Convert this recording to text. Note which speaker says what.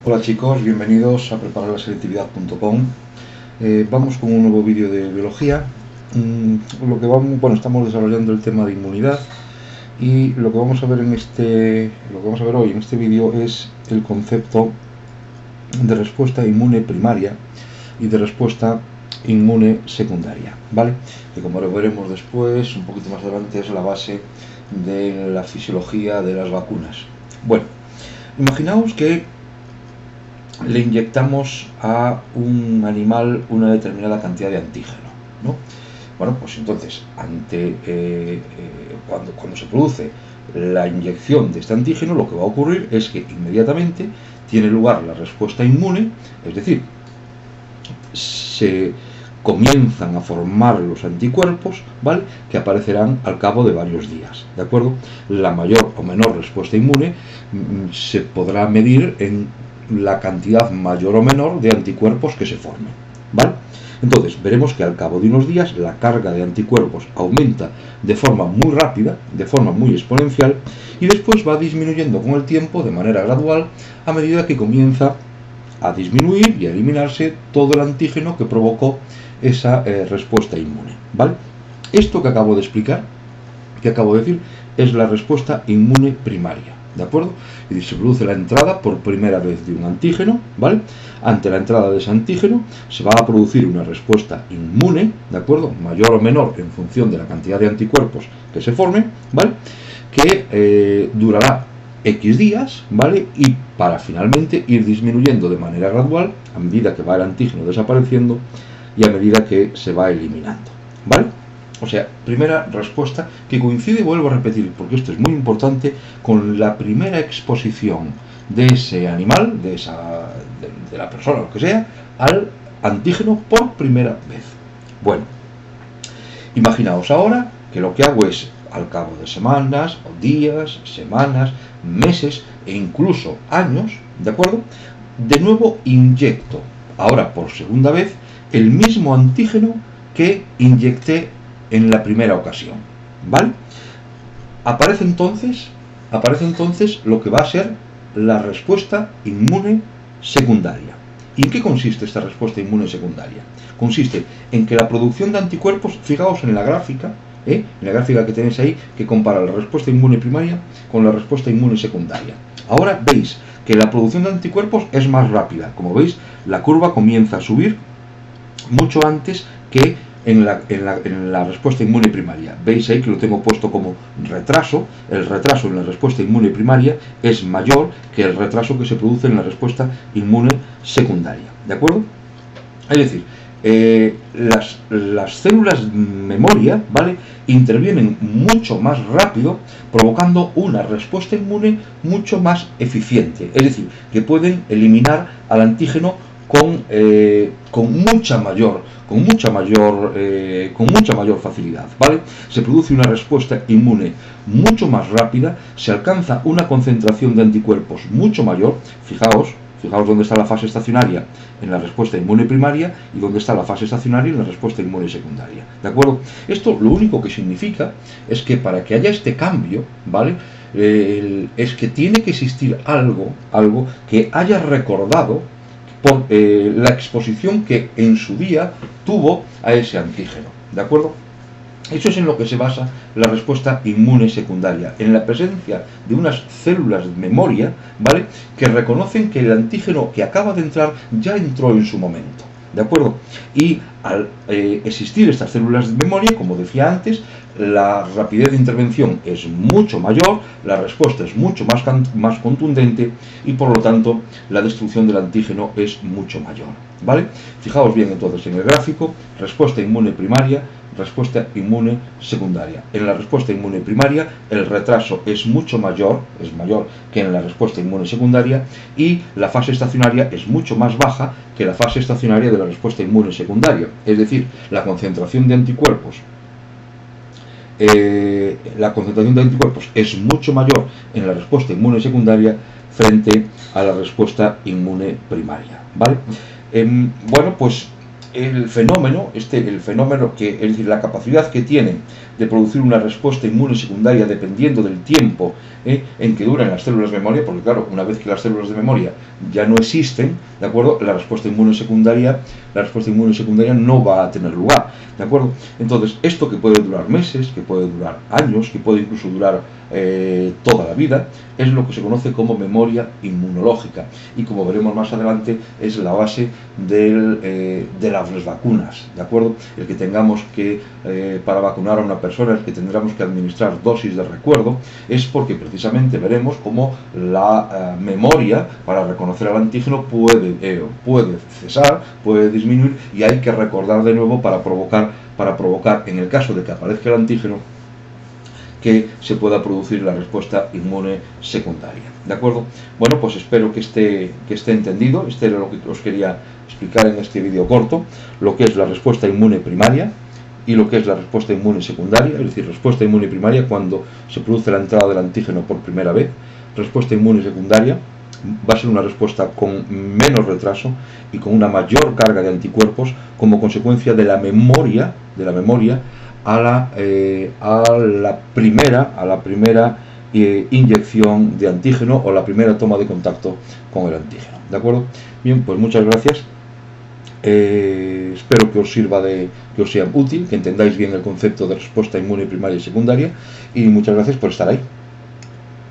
Speaker 1: Hola chicos, bienvenidos a prepararlaselectividad.com. Vamos con un nuevo vídeo de biología. Estamos desarrollando el tema de inmunidad y lo que vamos a ver hoy en este vídeo es el concepto de respuesta inmune primaria y de respuesta inmune secundaria, ¿vale? Que como lo veremos después, un poquito más adelante, es la base de la fisiología de las vacunas. Bueno, imaginaos que le inyectamos a un animal una determinada cantidad de antígeno, ¿no? Bueno, pues entonces, cuando se produce la inyección de este antígeno, lo que va a ocurrir es que inmediatamente tiene lugar la respuesta inmune, es decir, se comienzan a formar los anticuerpos, ¿vale?, que aparecerán al cabo de varios días, ¿de acuerdo? La mayor o menor respuesta inmune se podrá medir en la cantidad mayor o menor de anticuerpos que se formen, ¿vale? Entonces veremos que al cabo de unos días la carga de anticuerpos aumenta de forma muy rápida, de forma muy exponencial, y después va disminuyendo con el tiempo de manera gradual a medida que comienza a disminuir y a eliminarse todo el antígeno que provocó esa respuesta inmune, ¿vale? Esto que acabo de explicar, que acabo de decir, es la respuesta inmune primaria, ¿de acuerdo? Y se produce la entrada por primera vez de un antígeno, ¿vale? Ante la entrada de ese antígeno se va a producir una respuesta inmune, ¿de acuerdo?, mayor o menor en función de la cantidad de anticuerpos que se formen, ¿vale?, que durará X días, ¿vale?, y para finalmente ir disminuyendo de manera gradual a medida que va el antígeno desapareciendo y a medida que se va eliminando, ¿vale? O sea, primera respuesta que coincide, vuelvo a repetir, porque esto es muy importante, con la primera exposición de ese animal, de la persona, lo que sea, al antígeno por primera vez. Bueno, imaginaos ahora que lo que hago es, al cabo de semanas, o días, semanas, meses e incluso años, ¿de acuerdo?, de nuevo inyecto, ahora por segunda vez, el mismo antígeno que inyecté en la primera ocasión, ¿vale? Aparece entonces lo que va a ser la respuesta inmune secundaria. ¿Y en qué consiste esta respuesta inmune secundaria? Consiste en que la producción de anticuerpos, fijaos en la gráfica, en la gráfica que tenéis ahí, que compara la respuesta inmune primaria con la respuesta inmune secundaria. Ahora veis que la producción de anticuerpos es más rápida. Como veis, la curva comienza a subir mucho antes que en la respuesta inmune primaria. Veis ahí que lo tengo puesto como retraso. El retraso en la respuesta inmune primaria es mayor que el retraso que se produce en la respuesta inmune secundaria, ¿de acuerdo? Es decir, las células memoria, ¿vale?, intervienen mucho más rápido, provocando una respuesta inmune mucho más eficiente. Es decir, que pueden eliminar al antígeno con mucha mayor facilidad, ¿vale? Se produce una respuesta inmune mucho más rápida, se alcanza una concentración de anticuerpos mucho mayor. Fijaos dónde está la fase estacionaria en la respuesta inmune primaria y dónde está la fase estacionaria en la respuesta inmune secundaria, ¿de acuerdo? Esto lo único que significa es que para que haya este cambio, ¿vale?, es que tiene que existir algo que haya recordado por la exposición que en su día tuvo a ese antígeno, ¿de acuerdo? Eso es en lo que se basa la respuesta inmune secundaria, en la presencia de unas células de memoria, ¿vale?, que reconocen que el antígeno que acaba de entrar ya entró en su momento, ¿de acuerdo? Y al existir estas células de memoria, como decía antes, la rapidez de intervención es mucho mayor, la respuesta es mucho más contundente y por lo tanto la destrucción del antígeno es mucho mayor, ¿vale? Fijaos bien entonces en el gráfico: respuesta inmune primaria, respuesta inmune secundaria. En la respuesta inmune primaria el retraso es mayor que en la respuesta inmune secundaria, y la fase estacionaria es mucho más baja que la fase estacionaria de la respuesta inmune secundaria. Es decir, la concentración de anticuerpos es mucho mayor en la respuesta inmune secundaria frente a la respuesta inmune primaria, ¿vale? Bueno, pues el fenómeno que, es decir, la capacidad que tienen de producir una respuesta inmune secundaria dependiendo del tiempo en que duran las células de memoria, porque claro, una vez que las células de memoria ya no existen, ¿de acuerdo? La respuesta inmune secundaria no va a tener lugar, ¿de acuerdo? Entonces, esto que puede durar meses, que puede durar años, que puede incluso durar toda la vida, es lo que se conoce como memoria inmunológica, y como veremos más adelante es la base de las vacunas, ¿de acuerdo? El que tengamos que, para vacunar a una persona, el que tendremos que administrar dosis de recuerdo, es porque precisamente veremos cómo la memoria para reconocer al antígeno puede cesar, puede disminuir, y hay que recordar de nuevo para provocar, en el caso de que aparezca el antígeno, que se pueda producir la respuesta inmune secundaria, ¿de acuerdo? Bueno, pues espero que esté entendido. Este era lo que os quería explicar en este vídeo corto, lo que es la respuesta inmune primaria y lo que es la respuesta inmune secundaria, es decir, respuesta inmune primaria cuando se produce la entrada del antígeno por primera vez, respuesta inmune secundaria va a ser una respuesta con menos retraso y con una mayor carga de anticuerpos como consecuencia de la memoria a la primera inyección de antígeno o la primera toma de contacto con el antígeno, ¿de acuerdo? Bien, pues muchas gracias. Espero que os sirva, que os sea útil, que entendáis bien el concepto de respuesta inmune primaria y secundaria, y muchas gracias por estar ahí.